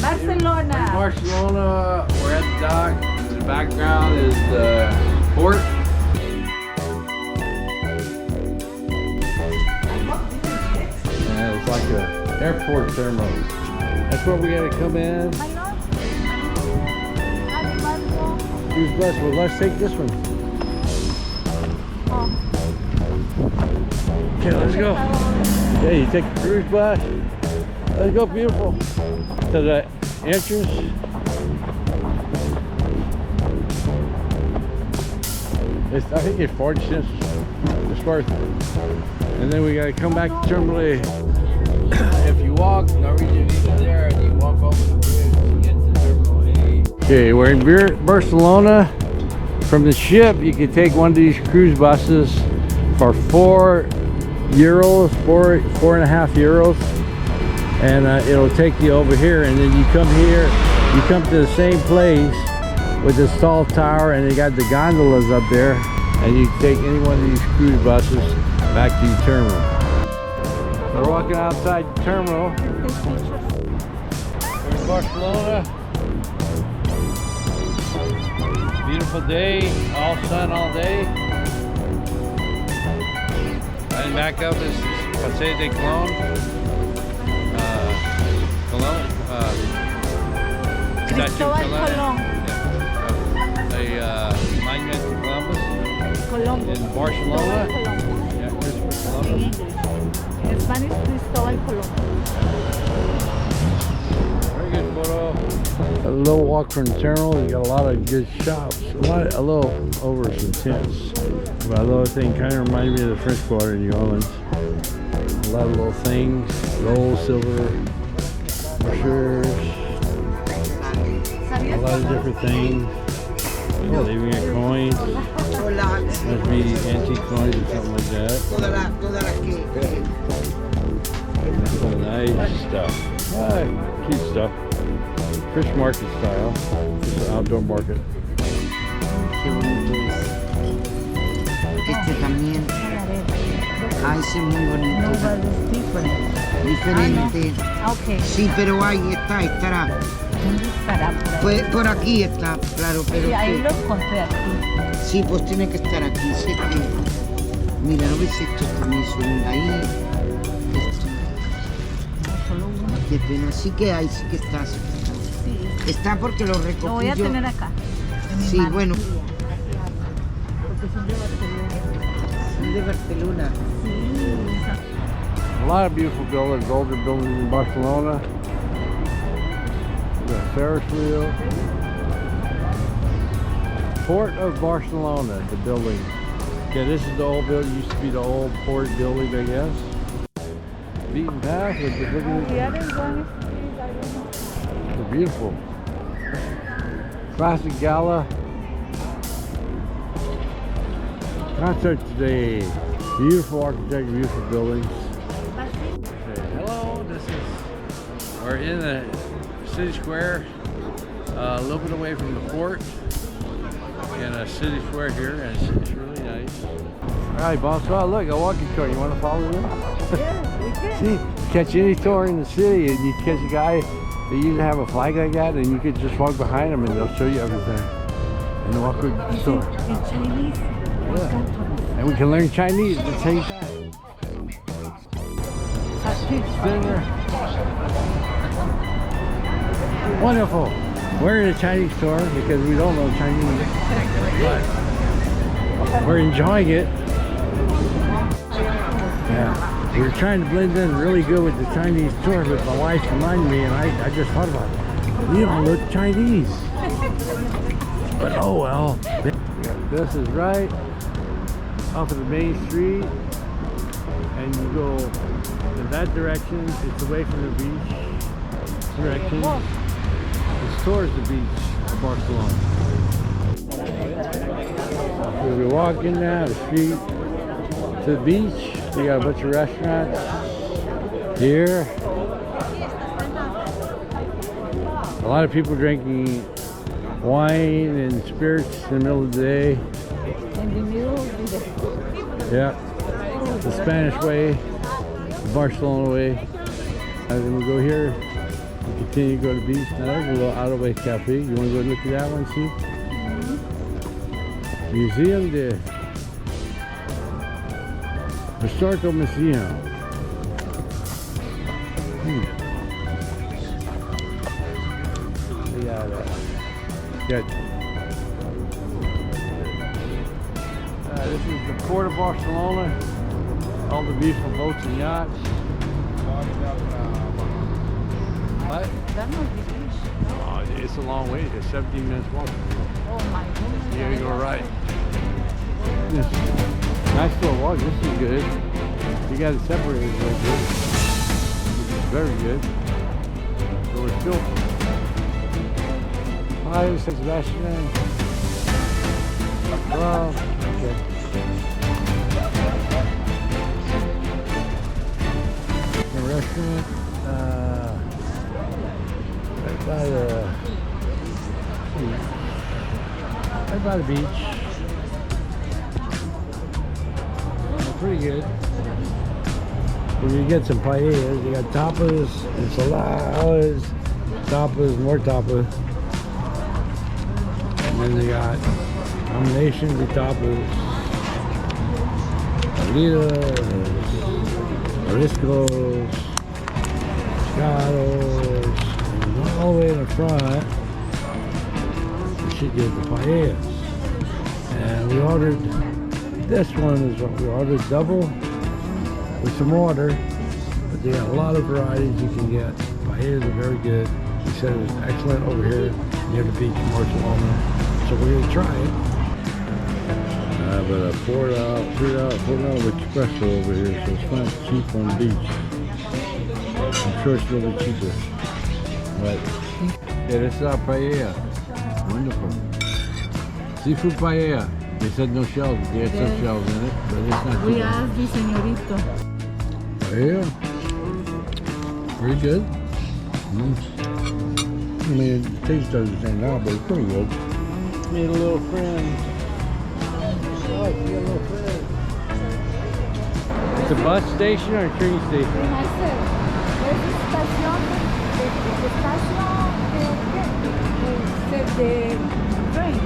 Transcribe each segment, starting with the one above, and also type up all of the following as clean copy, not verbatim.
Barcelona. Barcelona. We're at the dock. In the background is the port. Yeah, it's like an airport terminal. That's where we gotta come in. Cruise bus. Well, let's take this one. Okay, let's go. Yeah, you take the cruise bus. Let's go, beautiful. To the entrance. I think it's 40 cents. It's worth it. And then we gotta come back to Terminal A. If you walk, Norwegian Viva there, and you walk over the bridge to get to Terminal A. Okay, we're in Barcelona. From the ship, you can take one of these cruise buses for €4, 4.5 euros, and it'll take you over here. And then you come here, you come to the same place with the Salt Tower, and they got the gondolas up there, and you can take any one of these cruise buses back to your terminal. We're walking outside the terminal. We're in Barcelona. Beautiful day, all sun all day. And back up is Paseo de Colón. Cristóbal Colón. Yeah. A monument to Columbus. In Barcelona. Yeah, Christopher Columbus. In Spanish, Cristóbal Colón. Very good photo. A little walk from the terminal. You got a lot of good shops. A little over some tents. But the other thing kind of reminded me of the French Quarter in New Orleans. A lot of little things, gold, silver, brochures, a lot of different things. Oh, they even got coins. Must be antique coins or something like that. That's some nice stuff. Cute stuff. Fish market style. It's an outdoor market. Este también. Ah, ese es muy bonito. Diferente. Okay. Sí, pero ahí está, estará. ¿Dónde estará por ahí? Pues por aquí está, claro, pero. Sí, ahí que- lo encontré aquí. Sí, pues tiene que estar aquí. Sí, que- mira, ¿no ves esto también son ahí? Esto. Solo uno. Qué pena. Sí que hay, sí que está. Sí que está. Sí. Está porque lo recogí Lo voy a yo. tener acá. En mi Sí, mano. bueno. Porque son de Barcelona. Son de Barcelona. Sí. A lot of beautiful buildings, older buildings in Barcelona. The Ferris wheel. Port of Barcelona, the building. Okay, this is the old building. Used to be the old port building, I guess. Beaten path. They're beautiful. Classic gala. Concert today. Beautiful architecture, beautiful buildings. Okay, hello, we're in the city square, a little bit away from the port, in a city square here, and it's really nice. All right, bonsoir, look, a walking tour. You want to follow them? Yeah, we can. See, catch any tour in the city, and you catch a guy that usually have a flag like that, and you could just walk behind them, and they'll show you everything. And walk with the store. In Chinese. Yeah. And we can learn Chinese at the same time. Singer. Wonderful. We're in a Chinese store because we don't know Chinese. But we're enjoying it. Yeah. We're trying to blend in really good with the Chinese store, but my wife reminded me, and I just thought about it. You don't look Chinese. But oh well. This is right off of the main street, and you go in that direction. It's away from the beach direction. It's towards the beach of Barcelona. We'll be walking down the street to the beach. We got a bunch of restaurants here. A lot of people drinking wine and spirits in the middle of the day. In the middle of the Yeah, the Spanish way, the Barcelona way. And then we go here, Continue to go to the beach. Now there's a little out of the way cafe. You want to go look at that one, see? Museum de Historical Museum. Got this is the port of Barcelona. All the beautiful boats and yachts. What? That must be beach. Oh, it's a long way. It's 17 minutes walk. Oh my goodness. Yeah, you go right. Yes. Nice little walk. This is good. You got it separated really good. Which is very good. So we're still. Hi, San Sebastian. Wow. Okay. The restaurant. Right by the beach. Pretty good. When you get some paellas, you got tapas, enchiladas, tapas, more tapas. And then they got combinations of tapas, salidas, mariscos, pescados, and all the way in the front, you should get the paellas. And we ordered, this one is what we ordered, double with some water, but they got a lot of varieties you can get. Paellas are very good. He said it was excellent over here near the beach in Barcelona. So we're gonna try it. But a $4 espresso over here, so it's not cheap on the beach. I'm sure it's a little bit cheaper. But yeah, this is our paella. Wonderful. Seafood paella. They said no shells, but they had some shells in it, but it's not too We bad. asked the señorito. Paella. Pretty good. I mean, it tastes doesn't the same now, but it's pretty good. Made a little friend. Oh, you got a little friend. It's a bus station or a train station? And I said, where's the station? The train.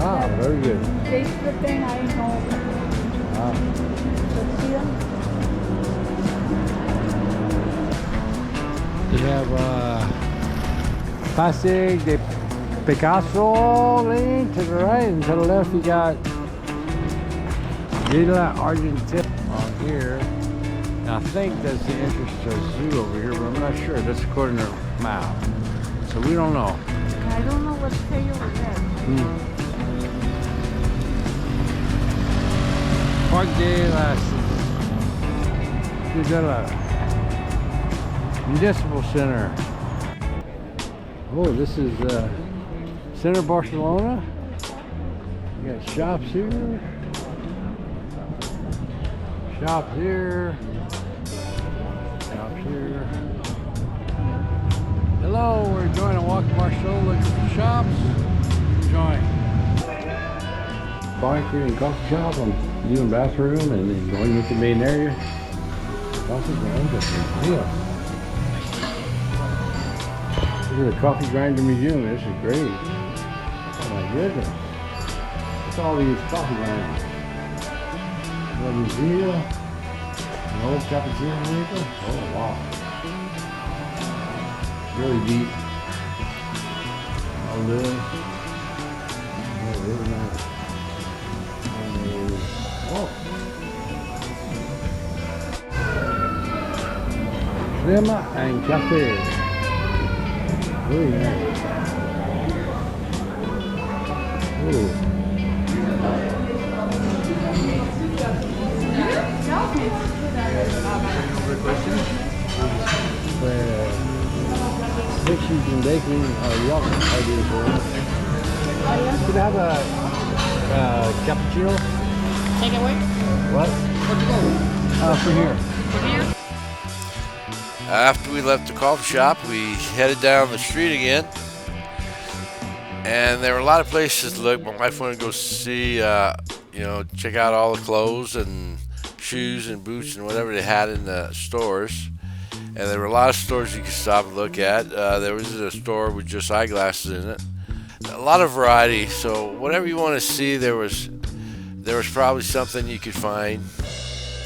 Ah, very good. They pretend I know. Ah. We have Pasig de Picasso lane to the right, and to the left you got Villa Argentina on here. Now, I think that's the entrance to a zoo over here, but I'm not sure. That's according to the map. So we don't know. I don't know what to say over there. Park de la Municipal Center. Oh, this is Center Barcelona. You got shops here. Shops here. Shops here. Hello, we're enjoying a walk to Barcelona looking for shops. Join. Bakery and coffee shop. I'm doing bathroom and then going into the main area. Coffee grinder. Yeah. This is a coffee grinder museum. This is great. Oh my goodness. Look at all these coffee grinders. Norwegian Viva. An old cappuccino maker. Oh wow. Really deep. All this. Oh, really nice. Oh. Crema and cafe. Really nice. Ooh. Pictures and baking are yuck ideas for us. Could I have a cappuccino? Take it away? What? For here. After we left the coffee shop, we headed down the street again. And there were a lot of places to look. My wife wanted to go see, check out all the clothes and shoes and boots and whatever they had in the stores. and there were a lot of stores you could stop and look at. There was a store with just eyeglasses in it. A lot of variety, so whatever you want to see, there was probably something you could find.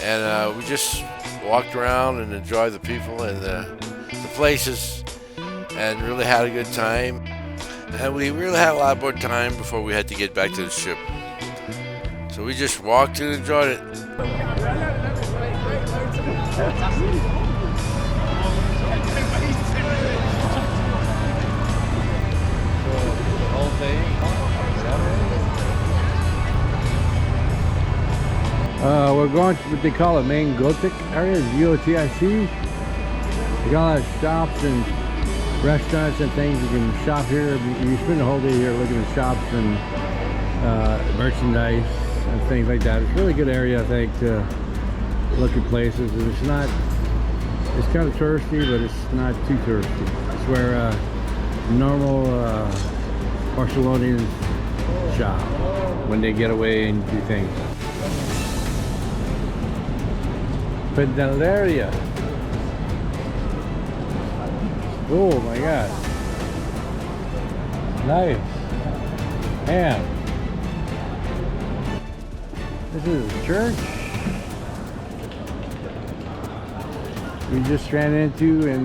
And we just walked around and enjoyed the people and the places, and really had a good time. And we really had a lot more time before we had to get back to the ship. So we just walked and enjoyed it. We're going to what they call a main Gothic area, G-O-T-I-C. They got a lot of shops and restaurants and things. You can shop here. You spend the whole day here looking at shops and merchandise and things like that. It's a really good area, I think, to look at places. And it's kind of touristy, but it's not too touristy. It's where normal Barcelonians shop when they get away and do things. Pedaleria. Oh my God. Nice. Man. This is a church we just ran into in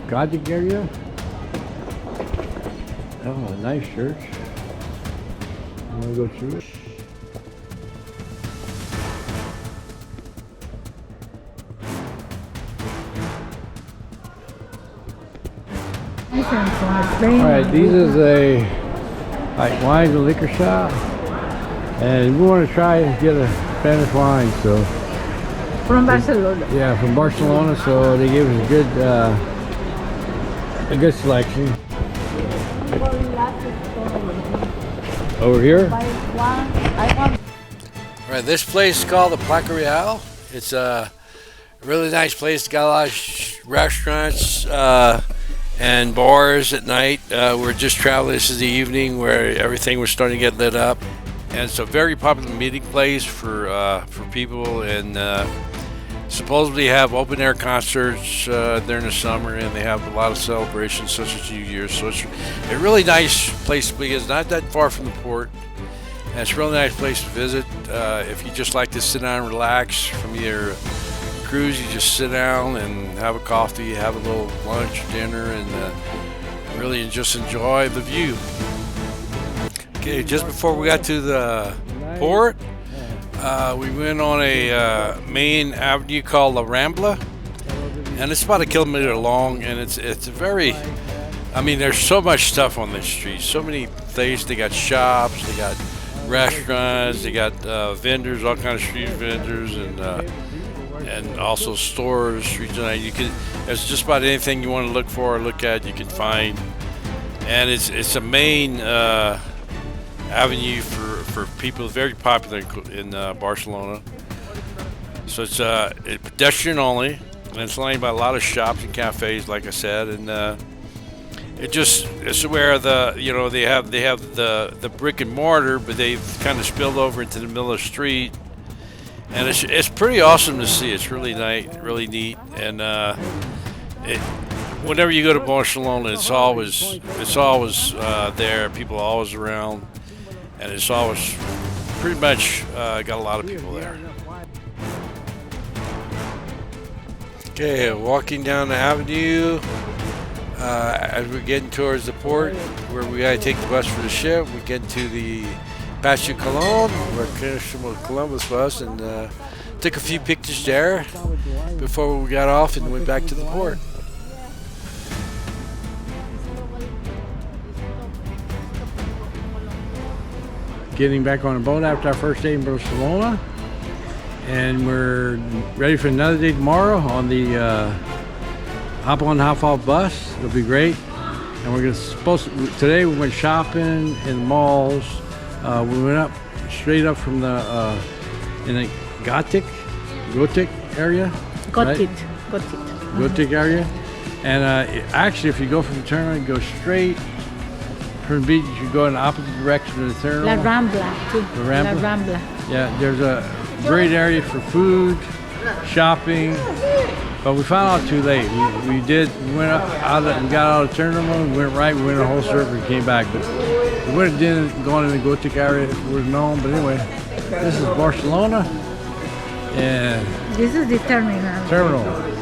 Gothic area. Oh, a nice church. I'm gonna go through it. Alright, these is a wine and liquor shop, and we want to try and get a Spanish wine. So From Barcelona. yeah, from Barcelona. So they gave us a good selection. Over here. Right, this place is called the Placa Real. It's a really nice place. Got a lot of restaurants and bars at night. We're just traveling. This is the evening where everything was starting to get lit up, and it's a very popular meeting place for people. And supposedly have open air concerts during the summer, and they have a lot of celebrations such as New Year's. So it's a really nice place to be. It's not that far from the port, and it's a really nice place to visit. If you just like to sit down and relax from your cruise, you just sit down and have a coffee, have a little lunch, dinner, and really just enjoy the view. Okay, just before we got to the port, we went on a main avenue called La Rambla, and it's about 1 kilometer long, and it's a very, I mean, there's so much stuff on this street, so many things. They got shops, they got restaurants, they got vendors, all kinds of street vendors, and also stores, streets. You can, there's just about anything you want to look for or look at, you can find. And it's a main avenue for people, very popular in Barcelona. So it's pedestrian only, and it's lined by a lot of shops and cafes, like I said. And it's where they have the brick and mortar, but they've kind of spilled over into the middle of the street. And it's pretty awesome to see. It's really nice, really neat. And whenever you go to Barcelona, it's always there. People are always around, and it's always pretty much got a lot of people there. Okay, walking down the avenue as we're getting towards the port, where we gotta take the bus for the ship. We get to the Paseo Colón, where Columbus was, and took a few pictures there before we got off and went back to the port. Getting back on a boat after our first day in Barcelona, and we're ready for another day tomorrow on the hop on hop off bus. It'll be great. And we're today we went shopping in malls. We went up straight up from the in a Gothic area. Gothic. Right? Gothic area. And actually, if you go from the terminal, you go straight from the beach. You go in the opposite direction of the terminal. La Rambla, too. La Rambla? La Rambla. Yeah, there's a great area for food, shopping, But we found out too late. We went out and got out of the terminal, we went right, we went a whole circle and came back. But we would have gone in the Gothic area if we would have known. But anyway, this is Barcelona. And This is the terminal. terminal.